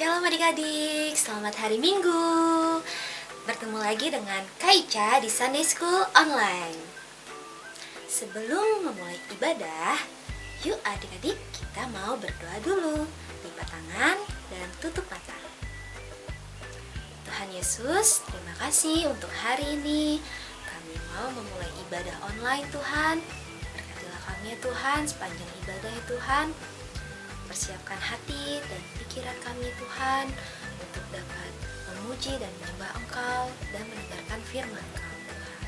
Shalom adik-adik, selamat hari Minggu. Bertemu lagi dengan Kaica di Sunday School Online. Sebelum memulai ibadah, yuk adik-adik kita mau berdoa dulu. Lipat tangan dan tutup mata. Tuhan Yesus, terima kasih untuk hari ini. Kami mau memulai ibadah online Tuhan. Berkatilah kami ya Tuhan sepanjang ibadah ya Tuhan. Persiapkan hati dan pikiran kami Tuhan untuk dapat memuji dan menyembah Engkau dan mendengarkan firman Engkau Tuhan.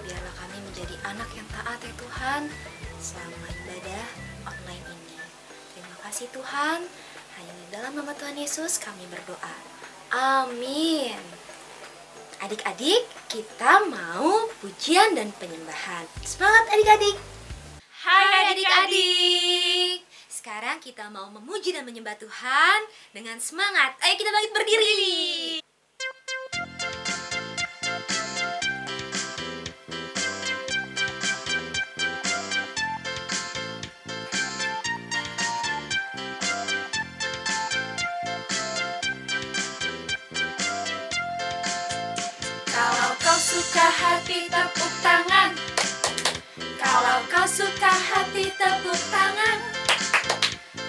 Biarlah kami menjadi anak yang taat ya Tuhan selama ibadah online ini. Terima kasih Tuhan. Hanya di dalam nama Tuhan Yesus kami berdoa. Amin. Adik-adik, kita mau pujian dan penyembahan. Semangat adik-adik. Hai adik-adik. Sekarang kita mau memuji dan menyembah Tuhan dengan semangat. Ayo kita bangkit berdiri. Kalau kau suka hati tepuk tangan. Kalau kau suka hati tepuk tangan.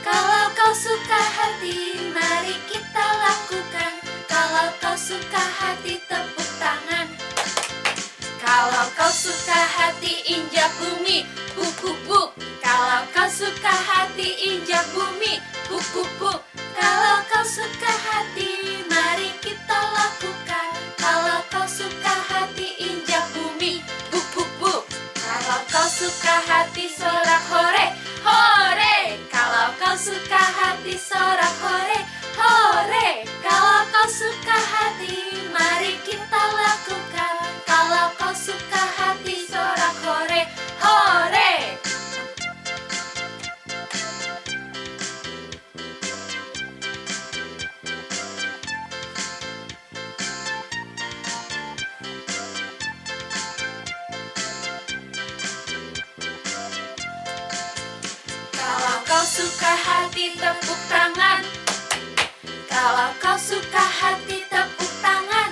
Kalau kau suka hati, mari kita lakukan. Kalau kau suka hati, tepuk tangan. Kalau kau suka hati, injak bumi, buk. Kalau kau suka hati, injak bumi, buk. Kalau kau suka hati, mari kita lakukan. Kalau kau suka hati, injak bumi, buk. Kalau kau suka hati, sorak hore, hore. Kalau kau suka hati, sorak hore, hore. Kalau kau suka hati, mari kita lakukan. Kalau kau suka hati, sorak hore, hore. Kalau kau suka hati, tepuk tangan. Kalau kau suka hati, tepuk tangan.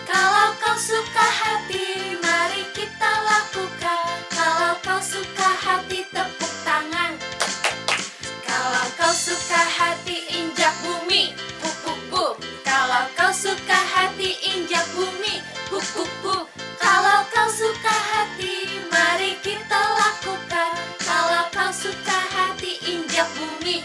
Kalau kau suka hati, mari kita lakukan. Kalau kau suka hati, tepuk tangan. Kalau kau suka hati, injak bumi, buk. Kalau kau suka hati, injak bumi, buk. Kalau kau suka hati, mari kita lakukan. Kalau kau suka hati, injak bumi,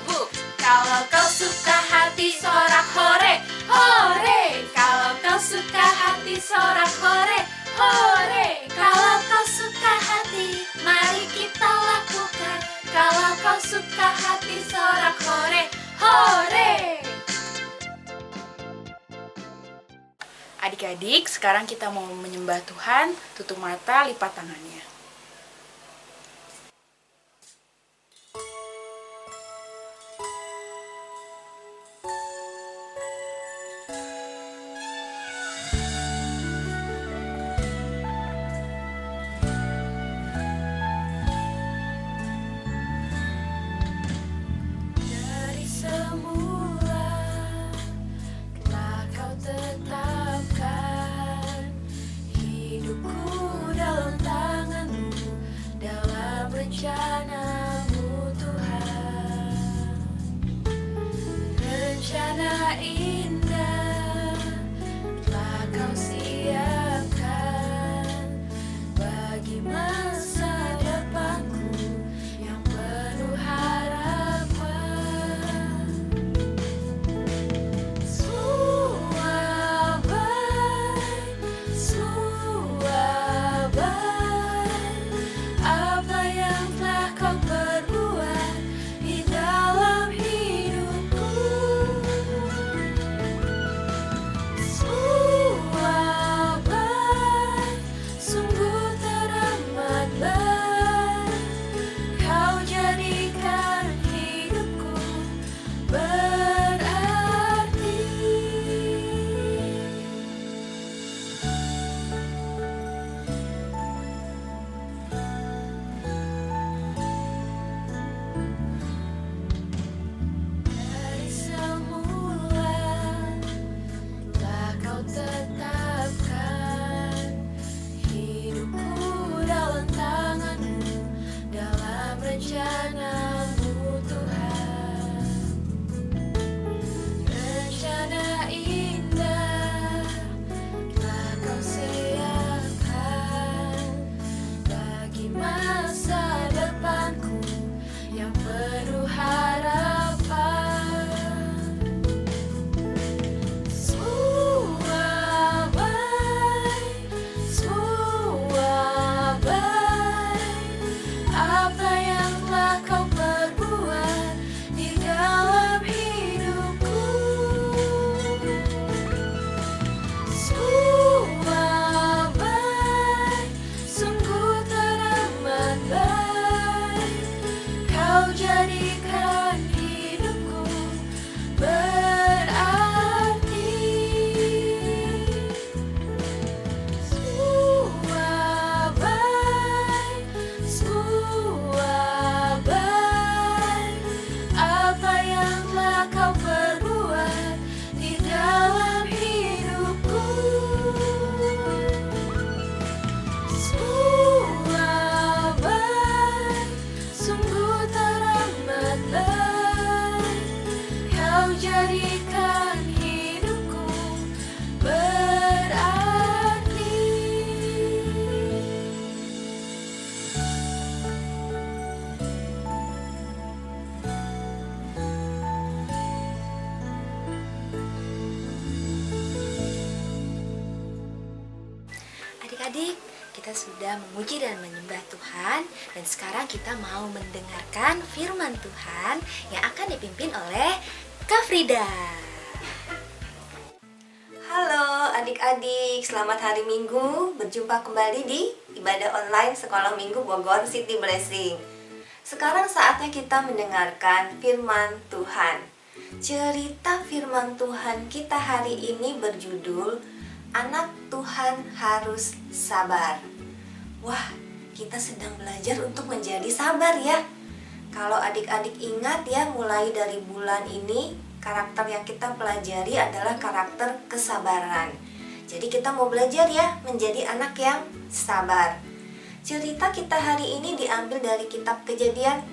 buk. Kalau kau suka hati, sorak hore, hore. Kalau kau suka hati, sorak hore, hore. Kalau kau suka hati, mari kita lakukan. Kalau kau suka hati, sorak hore, hore. Adik-adik, sekarang kita mau menyembah Tuhan. Tutup mata, lipat tangannya. Dari semula telah kau tetapkan hidupku dalam tangan penuh harapan. Semua baik, semua baik. Apa yang telah kau perbuat di dalam hidupku. Semua baik, sungguh teramat baik. Kau jadikan hidupku berarti. Semua baik, semua baik. Apa yang telah kau perbuat di dalam hidupku. Semua baik, sungguh teramat baik. Kau jadikan hidupku berarti. Adik-adik, kita sudah memuji dan menyembah Tuhan, dan sekarang kita mau mendengarkan firman Tuhan yang akan dipimpin oleh Kak Frida. Halo adik-adik, selamat hari Minggu. Berjumpa kembali di ibadah online Sekolah Minggu Bogor City Blessing. Sekarang saatnya kita mendengarkan firman Tuhan. Cerita firman Tuhan kita hari ini berjudul Anak Tuhan Harus Sabar. Wah, kita sedang belajar untuk menjadi sabar ya. Kalau adik-adik ingat ya, mulai dari bulan ini karakter yang kita pelajari adalah karakter kesabaran. Jadi kita mau belajar ya menjadi anak yang sabar. Cerita kita hari ini diambil dari kitab Kejadian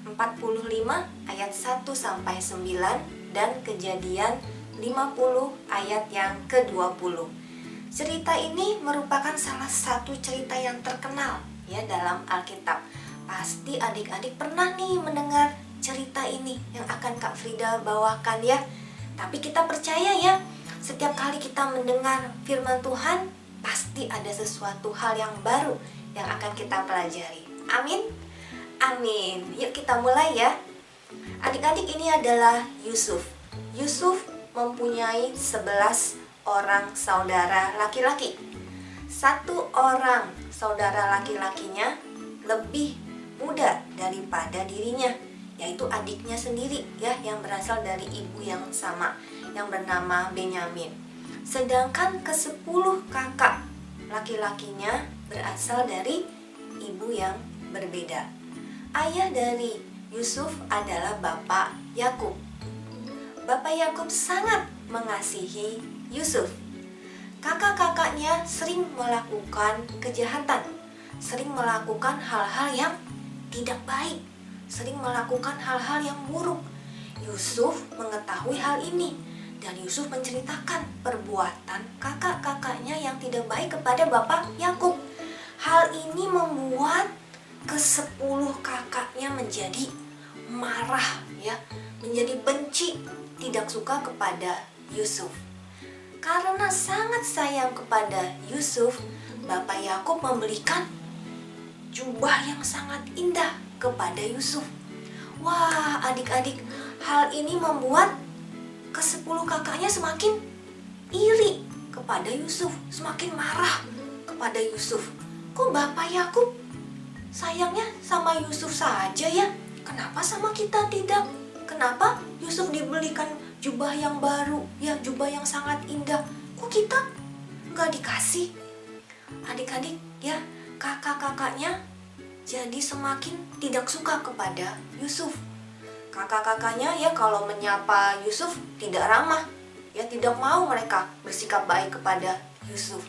45 ayat 1 sampai 9 dan Kejadian 50 ayat yang ke-20. Cerita ini merupakan salah satu cerita yang terkenal ya dalam Alkitab. Pasti adik-adik pernah nih mendengar cerita ini yang akan Kak Frida bawakan ya. Tapi kita percaya ya, setiap kali kita mendengar firman Tuhan, pasti ada sesuatu hal yang baru yang akan kita pelajari. Amin? Amin. Yuk kita mulai ya. Adik-adik, ini adalah Yusuf. Yusuf mempunyai 11 orang saudara laki-laki. Satu orang saudara laki-lakinya lebih muda daripada dirinya, yaitu adiknya sendiri ya, yang berasal dari ibu yang sama, yang bernama Benyamin. Sedangkan ke-10 kakak laki-lakinya berasal dari ibu yang berbeda. Ayah dari Yusuf adalah Bapak Yakub. Bapak Yakub sangat mengasihi Yusuf. Kakak-kakaknya sering melakukan kejahatan, sering melakukan hal-hal yang tidak baik, sering melakukan hal-hal yang buruk. Yusuf mengetahui hal ini dan Yusuf menceritakan perbuatan kakak-kakaknya yang tidak baik kepada Bapak Yakub. Hal ini membuat ke-10 kakaknya menjadi marah ya, menjadi benci, tidak suka kepada Yusuf. Karena sangat sayang kepada Yusuf, Bapak Yakub membelikan jubah yang sangat indah kepada Yusuf. Wah, adik-adik, hal ini membuat ke-10 kakaknya semakin iri kepada Yusuf, semakin marah kepada Yusuf. Kok Bapak Yakub sayangnya sama Yusuf saja ya? Kenapa sama kita tidak? Kenapa Yusuf dibelikan jubah yang baru, ya jubah yang sangat indah? Kok kita nggak dikasih? Adik-adik ya, kakak-kakaknya jadi semakin tidak suka kepada Yusuf. Kakak-kakaknya ya kalau menyapa Yusuf tidak ramah, ya tidak mau mereka bersikap baik kepada Yusuf.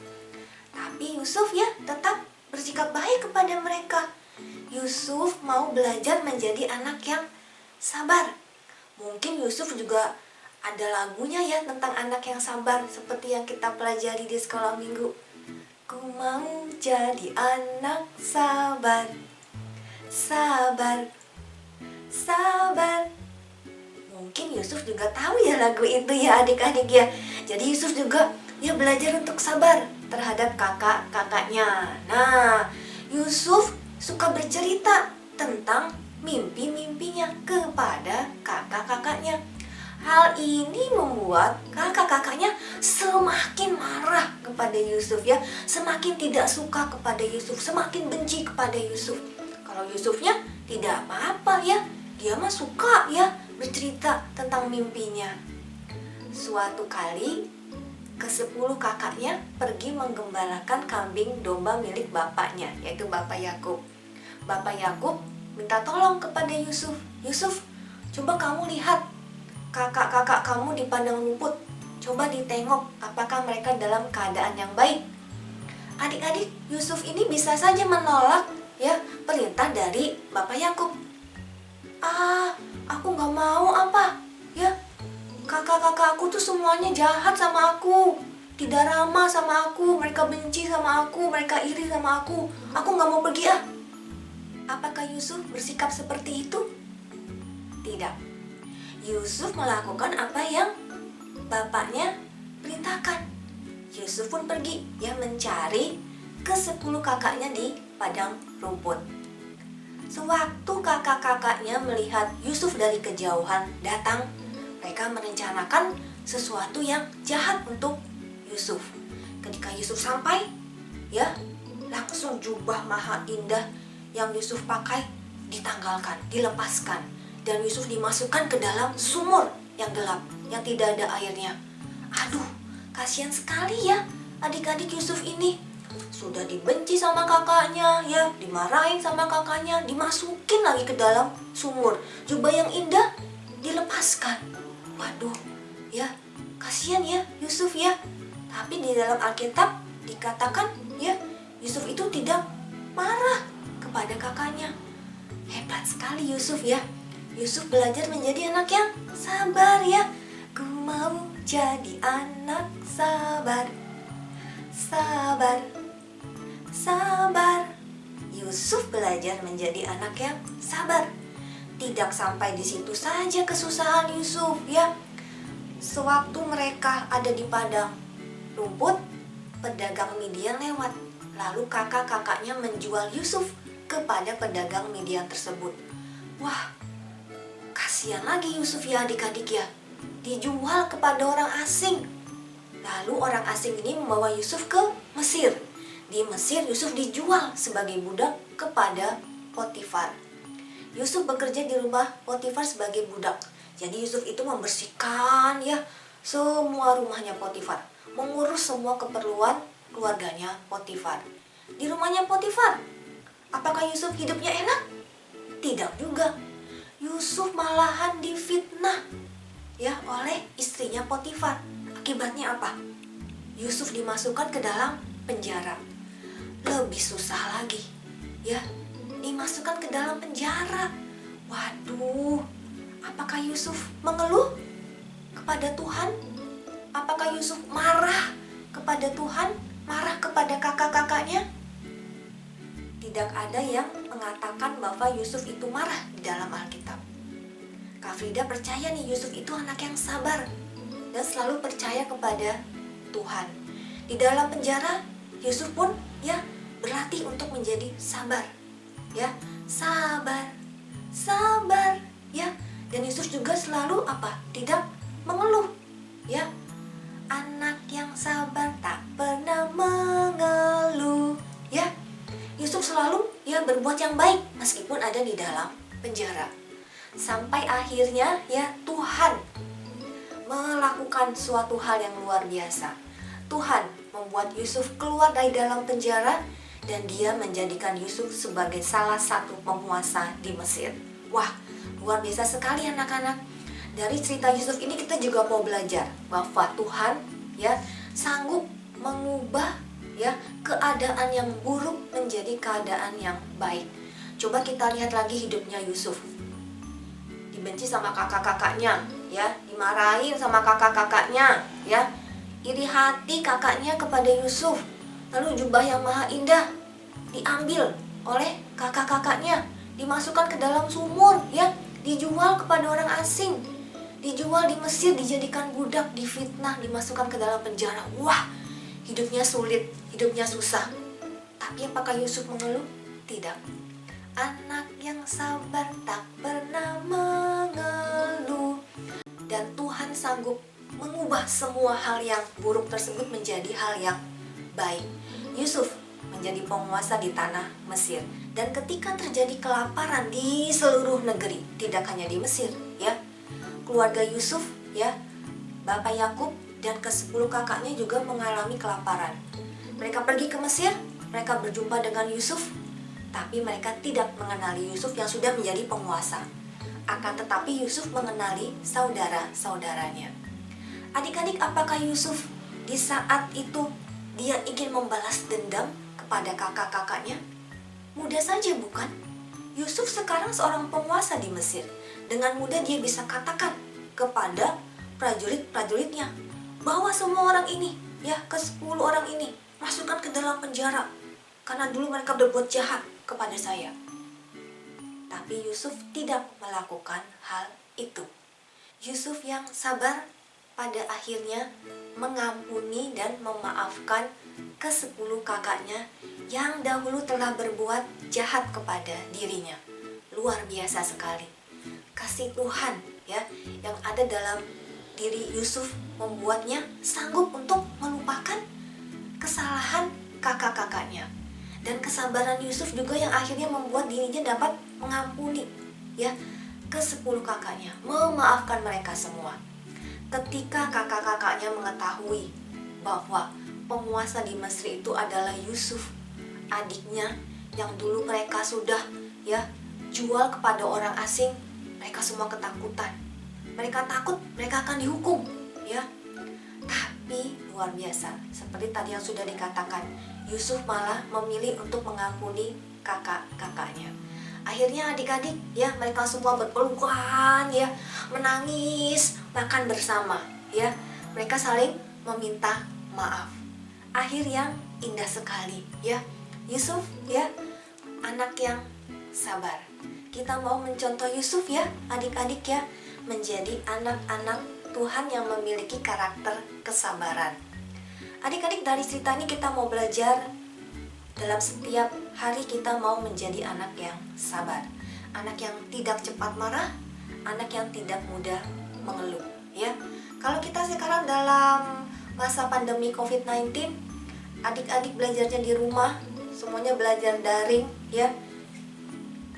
Tapi Yusuf ya tetap bersikap baik kepada mereka. Yusuf mau belajar menjadi anak yang sabar. Mungkin Yusuf juga ada lagunya ya tentang anak yang sabar, seperti yang kita pelajari di sekolah minggu. Ku mau jadi anak sabar, sabar, sabar. Mungkin Yusuf juga tahu ya lagu itu ya adik-adik ya. Jadi Yusuf juga ya belajar untuk sabar terhadap kakak-kakaknya. Nah, Yusuf suka bercerita tentang mimpi-mimpinya kepada kakak-kakaknya. Hal ini membuat kakak-kakaknya semakin marah kepada Yusuf ya, semakin tidak suka kepada Yusuf, semakin benci kepada Yusuf. Kalau Yusufnya tidak apa-apa ya, dia mah suka ya bercerita tentang mimpinya. Suatu kali ke-10 kakaknya pergi menggembalakan kambing domba milik bapaknya, yaitu Bapak Yakub. Bapak Yakub minta tolong kepada Yusuf. Yusuf, coba kamu lihat kakak-kakak kamu di padang rumput. Coba ditengok apakah mereka dalam keadaan yang baik. Adik-adik, Yusuf ini bisa saja menolak ya perintah dari Bapak Yakub. Aku nggak mau apa ya. Kakak-kakak aku tuh semuanya jahat sama aku, tidak ramah sama aku, mereka benci sama aku, mereka iri sama aku nggak mau pergi ah. Apakah Yusuf bersikap seperti itu? Tidak. Yusuf melakukan apa yang bapaknya perintahkan. Yusuf pun pergi ya mencari ke-10 kakaknya di padang rumput. Sewaktu kakak-kakaknya melihat Yusuf dari kejauhan datang, mereka merencanakan sesuatu yang jahat untuk Yusuf. Ketika Yusuf sampai, ya, langsung jubah maha indah yang Yusuf pakai ditanggalkan, dilepaskan. Dan Yusuf dimasukkan ke dalam sumur yang gelap, yang tidak ada airnya. Aduh, kasihan sekali ya adik-adik Yusuf ini. Sudah dibenci sama kakaknya, ya, dimarahin sama kakaknya, dimasukin lagi ke dalam sumur. Jubah yang indah dilepaskan. Waduh, ya, kasihan ya Yusuf ya. Tapi di dalam Alkitab dikatakan ya, Yusuf itu tidak marah kepada kakaknya. Hebat sekali Yusuf ya. Yusuf belajar menjadi anak yang sabar ya. Ku mau jadi anak sabar. Sabar. Sabar. Yusuf belajar menjadi anak yang sabar. Tidak sampai di situ saja kesusahan Yusuf ya. Sewaktu mereka ada di padang rumput, pedagang Midian lewat. Lalu kakak-kakaknya menjual Yusuf kepada pedagang Midian tersebut. Wah, kasihan lagi Yusuf ya adik-adik ya, dijual kepada orang asing. Lalu orang asing ini membawa Yusuf ke Mesir. Di Mesir Yusuf dijual sebagai budak kepada Potifar. Yusuf bekerja di rumah Potifar sebagai budak. Jadi Yusuf itu membersihkan ya semua rumahnya Potifar, mengurus semua keperluan keluarganya Potifar. Di rumahnya Potifar, apakah Yusuf hidupnya enak? Tidak juga. Yusuf malahan difitnah ya oleh istrinya Potifar. Akibatnya apa? Yusuf dimasukkan ke dalam penjara. Lebih susah lagi ya, dimasukkan ke dalam penjara. Waduh, apakah Yusuf mengeluh kepada Tuhan? Apakah Yusuf marah kepada Tuhan? Marah kepada kakak-kakaknya? Tidak ada yang mengatakan bahwa Yusuf itu marah di dalam Alkitab. Kak Frida percaya nih Yusuf itu anak yang sabar dan selalu percaya kepada Tuhan. Di dalam penjara Yusuf pun ya berlatih untuk menjadi sabar. Ya, sabar. Sabar ya. Dan Yusuf juga selalu apa? Tidak mengeluh. Ya. Anak yang sabar tak pernah mengeluh. Ya. Yusuf selalu ya berbuat yang baik meskipun ada di dalam penjara. Sampai akhirnya ya Tuhan melakukan suatu hal yang luar biasa. Tuhan membuat Yusuf keluar dari dalam penjara dan dia menjadikan Yusuf sebagai salah satu penguasa di Mesir. Wah, luar biasa sekali anak-anak. Dari cerita Yusuf ini kita juga mau belajar bahwa Tuhan ya sanggup mengubah ya keadaan yang buruk menjadi keadaan yang baik. Coba kita lihat lagi hidupnya Yusuf. Dibenci sama kakak-kakaknya, ya, dimarahin sama kakak-kakaknya, ya. Iri hati kakaknya kepada Yusuf. Lalu jubah yang maha indah diambil oleh kakak-kakaknya, dimasukkan ke dalam sumur, ya. dijual kepada orang asing, dijual di Mesir, dijadikan budak, difitnah, dimasukkan ke dalam penjara. Wah, hidupnya sulit, hidupnya susah. Tapi apakah Yusuf mengeluh? Tidak. Anak yang sabar tak pernah mengeluh. Dan Tuhan sanggup mengubah semua hal yang buruk tersebut menjadi hal yang baik. Yusuf menjadi penguasa di tanah Mesir. Dan ketika terjadi kelaparan di seluruh negeri, tidak hanya di Mesir, ya, keluarga Yusuf, ya, Bapak Yakub dan ke-10 kakaknya juga mengalami kelaparan. Mereka pergi ke Mesir, mereka berjumpa dengan Yusuf, tapi mereka tidak mengenali Yusuf yang sudah menjadi penguasa. Akan tetapi Yusuf mengenali saudara-saudaranya. Adik-adik, apakah Yusuf di saat itu dia ingin membalas dendam kepada kakak-kakaknya? Mudah saja, bukan? Yusuf sekarang seorang penguasa di Mesir. Dengan mudah dia bisa katakan kepada prajurit-prajuritnya bahwa semua orang ini, ya, ke-10 orang ini masukkan ke dalam penjara karena dulu mereka berbuat jahat kepada saya. Tapi Yusuf tidak melakukan hal itu. Yusuf yang sabar pada akhirnya mengampuni dan memaafkan ke-10 kakaknya yang dahulu telah berbuat jahat kepada dirinya. Luar biasa sekali. Kasih Tuhan, ya, yang ada dalam diri Yusuf membuatnya sanggup untuk melupakan kesalahan kakak-kakaknya. Dan kesabaran Yusuf juga yang akhirnya membuat dirinya dapat mengampuni, ya, ke-10 kakaknya, memaafkan mereka semua. Ketika kakak-kakaknya mengetahui bahwa penguasa di Mesir itu adalah Yusuf, adiknya yang dulu mereka sudah, ya, jual kepada orang asing, mereka semua ketakutan. Mereka takut mereka akan dihukum, ya. Tapi luar biasa, seperti tadi yang sudah dikatakan, Yusuf malah memilih untuk mengampuni kakak-kakaknya. Akhirnya adik-adik, ya, mereka semua berpelukan, ya, menangis, makan bersama, ya. Mereka saling meminta maaf. Akhir yang indah sekali, ya. Yusuf, ya, anak yang sabar. Kita mau mencontoh Yusuf, ya, adik-adik, ya, menjadi anak-anak Tuhan yang memiliki karakter kesabaran. Adik-adik, dari cerita ini kita mau belajar dalam setiap hari kita mau menjadi anak yang sabar, anak yang tidak cepat marah, anak yang tidak mudah mengeluh, ya. Kalau kita sekarang dalam masa pandemi COVID-19, adik-adik belajarnya di rumah, semuanya belajar daring, ya.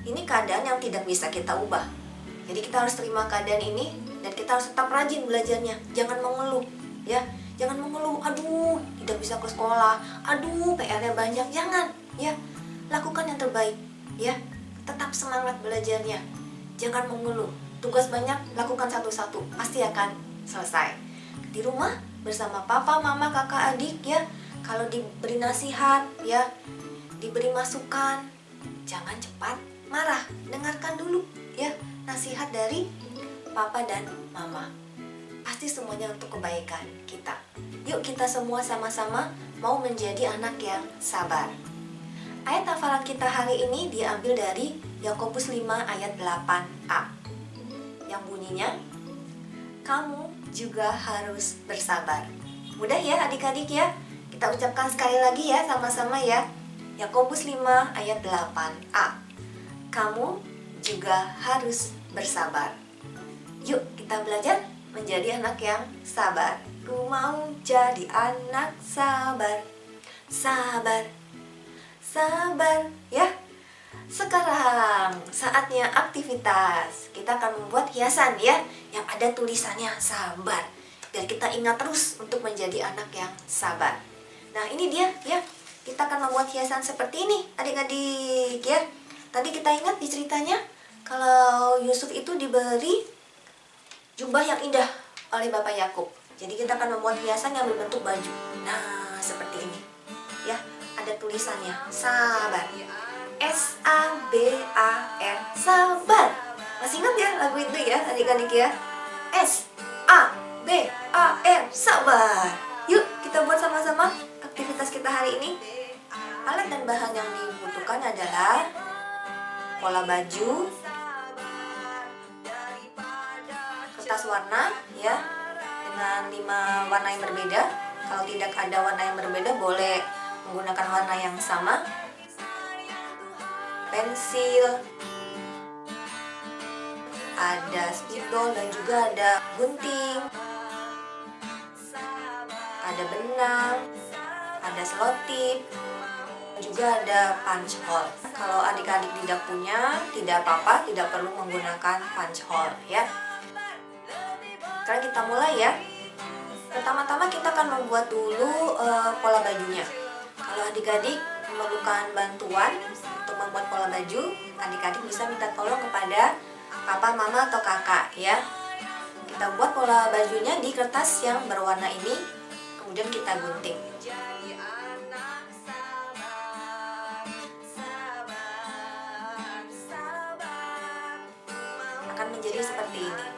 Ini keadaan yang tidak bisa kita ubah. Jadi kita harus terima keadaan ini dan kita harus tetap rajin belajarnya. Jangan mengeluh, ya. Jangan mengeluh, aduh, tidak bisa ke sekolah, aduh, PR-nya banyak. Jangan, ya. Lakukan yang terbaik, ya. Tetap semangat belajarnya. Jangan mengeluh. Tugas banyak, lakukan satu-satu, pasti akan selesai. Di rumah bersama papa, mama, kakak, adik, ya. Kalau diberi nasihat, ya, diberi masukan, jangan cepat marah. Dengarkan dulu, ya, nasihat dari papa dan mama. Pasti semuanya untuk kebaikan kita. Yuk kita semua sama-sama mau menjadi anak yang sabar. Ayat hafalan kita hari ini diambil dari Yakobus 5 ayat 8a. Yang bunyinya, kamu juga harus bersabar. Mudah ya adik-adik, ya. Kita ucapkan sekali lagi, ya, sama-sama, ya. Yakobus 5 ayat 8a. Kamu juga harus bersabar. Yuk kita belajar menjadi anak yang sabar. Ku mau jadi anak sabar. Sabar, sabar, ya. Sekarang saatnya aktivitas. Kita akan membuat hiasan, ya, yang ada tulisannya sabar, biar kita ingat terus untuk menjadi anak yang sabar. Nah ini dia, ya. Kita akan membuat hiasan seperti ini adik-adik, ya. Tadi kita ingat di ceritanya kalau Yusuf itu diberi jubah yang indah oleh Bapak Yakub. Jadi kita akan membuat hiasan yang berbentuk baju. Nah, seperti ini. Ya, ada tulisannya sabar. S-A-B-A-R, sabar. Masih ingat ya lagu itu, ya, adik-adik, ya? S-A-B-A-R, sabar. Yuk, kita buat sama-sama aktivitas kita hari ini. Alat dan bahan yang dibutuhkan adalah pola baju, kertas warna ya, dengan 5 warna yang berbeda. Kalau tidak ada warna yang berbeda, boleh menggunakan warna yang sama. Pensil, ada spidol, dan juga ada gunting, ada benang, ada selotip, juga ada punch hole. Kalau adik-adik tidak punya, tidak apa-apa, tidak perlu menggunakan punch hole ya. Sekarang kita mulai ya. Pertama-tama kita akan membuat dulu pola bajunya. Kalau adik-adik memerlukan bantuan untuk membuat pola baju, adik-adik bisa minta tolong kepada papa, mama, atau kakak ya. Kita buat pola bajunya di kertas yang berwarna ini, kemudian kita gunting. Akan menjadi seperti ini.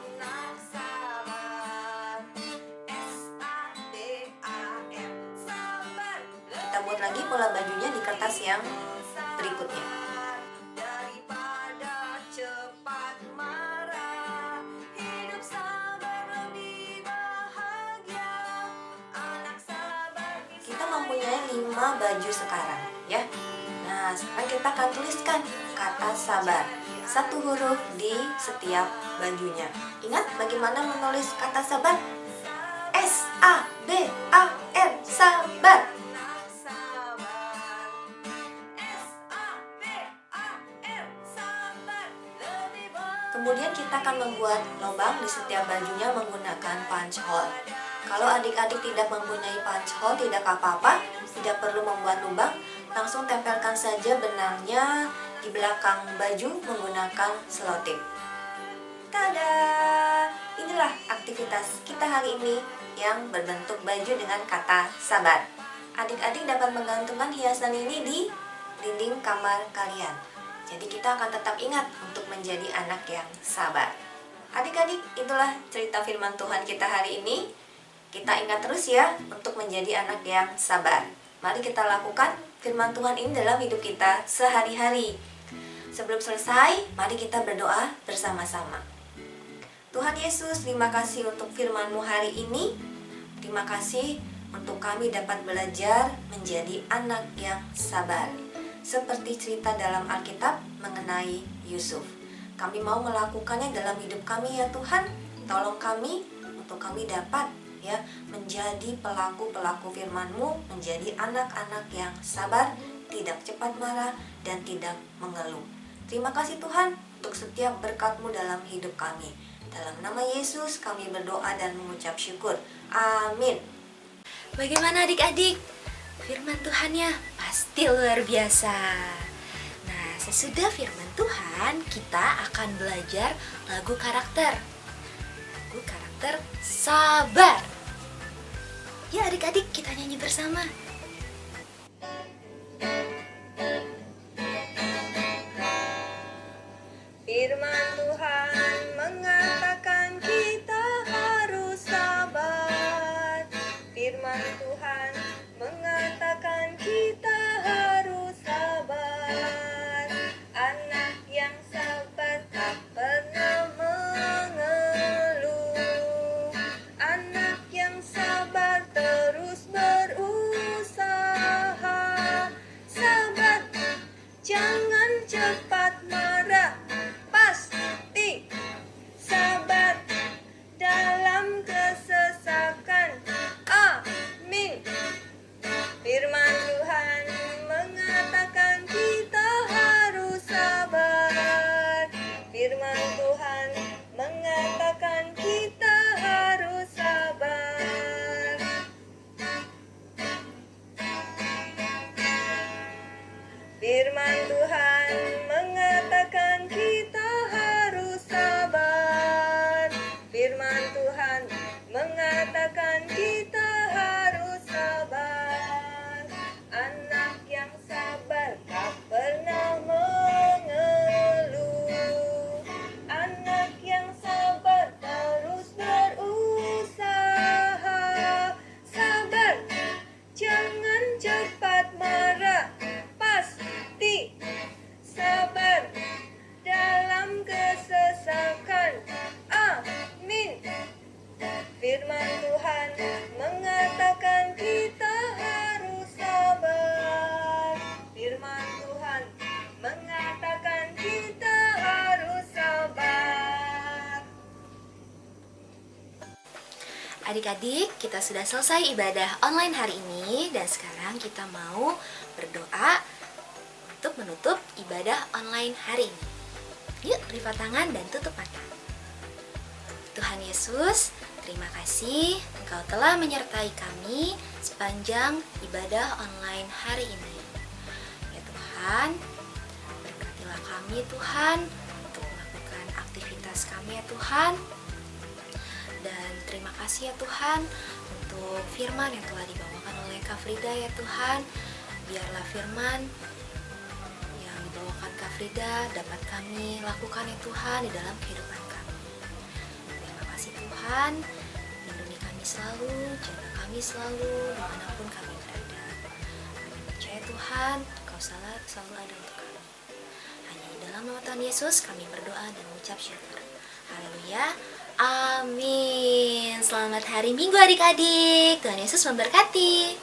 Kita buat lagi pola bajunya di kertas yang berikutnya. Kita mempunyai 5 baju sekarang ya. Nah, sekarang kita akan tuliskan kata sabar, 1 huruf di setiap bajunya. Ingat bagaimana menulis kata sabar? S-A-B-A-R, sabar. Kemudian kita akan membuat lubang di setiap bajunya menggunakan punch hole. Kalau adik-adik tidak mempunyai punch hole, tidak apa-apa, tidak perlu membuat lubang, langsung tempelkan saja benangnya di belakang baju menggunakan selotip. Tada! Inilah aktivitas kita hari ini yang berbentuk baju dengan kata sabar. Adik-adik dapat menggantungkan hiasan ini di dinding kamar kalian. Jadi kita akan tetap ingat untuk menjadi anak yang sabar. Adik-adik, itulah cerita firman Tuhan kita hari ini. Kita ingat terus ya untuk menjadi anak yang sabar. Mari kita lakukan firman Tuhan ini dalam hidup kita sehari-hari. Sebelum selesai, mari kita berdoa bersama-sama. Tuhan Yesus, terima kasih untuk firman-Mu hari ini. Terima kasih untuk kami dapat belajar menjadi anak yang sabar. Seperti cerita dalam Alkitab mengenai Yusuf. Kami mau melakukannya dalam hidup kami ya Tuhan. Tolong kami untuk kami dapat ya menjadi pelaku-pelaku firman-Mu, menjadi anak-anak yang sabar, tidak cepat marah, dan tidak mengeluh. Terima kasih Tuhan untuk setiap berkat-Mu dalam hidup kami. Dalam nama Yesus kami berdoa dan mengucap syukur. Amin. Bagaimana adik-adik? Firman Tuhannya pasti luar biasa. Nah, sesudah firman Tuhan, kita akan belajar lagu karakter. Lagu karakter sabar. Ya adik-adik, kita nyanyi bersama. Firman Tuhan mengatakan kita harus sabar. Firman Tuhan mengatakan kita harus sabar. Anak yang sabar tak pernah mengeluh. Anak yang sabar terus berusaha. Sabar, jangan cepat marah. Pas Adik-adik, kita sudah selesai ibadah online hari ini dan sekarang kita mau berdoa untuk menutup ibadah online hari ini. Yuk, lipat tangan dan tutup mata. Tuhan Yesus, terima kasih Engkau telah menyertai kami sepanjang ibadah online hari ini. Ya Tuhan, berkatilah kami Tuhan untuk melakukan aktivitas kami ya Tuhan. Dan terima kasih ya Tuhan untuk firman yang telah dibawakan oleh Kak Frida ya Tuhan. Biarlah firman yang dibawakan Kak Frida dapat kami lakukan ya Tuhan di dalam kehidupan kami. Terima kasih Tuhan, lindungi kami selalu, jaga kami selalu dimanapun kami berada. Kami percaya Tuhan, Engkau selalu ada untuk kami. Hanya di dalam nama Tuhan Yesus kami berdoa dan mengucap syukur. Haleluya. Amin. Selamat hari Minggu adik-adik. Tuhan Yesus memberkati.